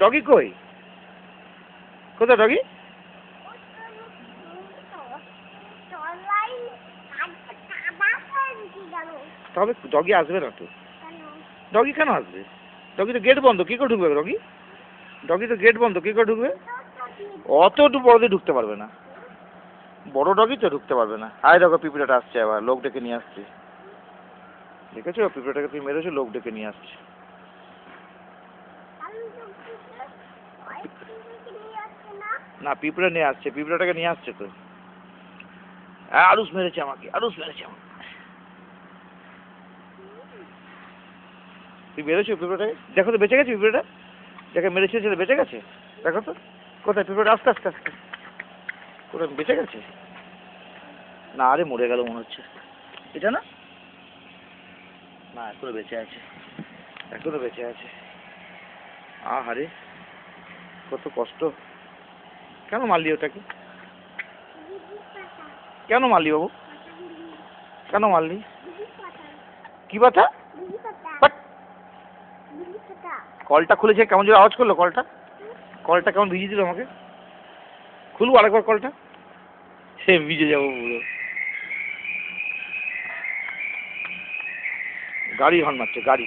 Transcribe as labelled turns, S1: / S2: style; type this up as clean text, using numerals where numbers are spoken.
S1: Doggy কই? কোথায় doggy? তবে ডগি আসবে না তো। ডগি কেন আসবে? ডগি তো গেট বন্ধ, কি করে ঢুকবে ডগি? ডগি তো গেট বন্ধ, কি করে ঢুকবে? অত বড়দের ঢুকতে পারবে না, বড় ডগি তো ঢুকতে পারবে না। আয় দেখো পিঁপড়েটা আসছে, আবার লোক ডেকে নিয়ে আসছে। দেখেছো পিঁপড়েটাকে তুমি মেরেছো, লোক ডেকে নিয়ে আসছে। না পিঁপড়ে নিয়ে আসছে, পিঁপড়েটাকে নিয়ে আসছে তো। আরুষ মেরেছে আমাকে, আরুষ মেরেছে আমাকে। তুই মেরেছো পিঁপড়েটাকে? দেখো তো বেঁচে গেছে পিঁপড়েটা, যাকে মেরেছে সেটা বেঁচে গেছে। দেখো তো কোথায় পিঁপড়েটা, আস্তে আস্তে আস্তে কোথায় বেঁচে গেছে? না আরে মরে গেল মনে হচ্ছে। এটা না, না এখনো বেঁচে আছে, এখনো বেঁচে আছে। আহারে কত কষ্ট। কেন মারলি ওটাকে? কেন মারলি বাবু? কেন মারলি? কি কথা? বাট! কলটা খুলেছে, কেমন জোরে আওয়াজ করলো কলটা। কলটা কেমন ভিজিয়ে দিল আমাকে। খুলবো আরেকবার কলটা, সে ভিজে যাবো পুরো। গাড়ি হর্ন মারছে, গাড়ি।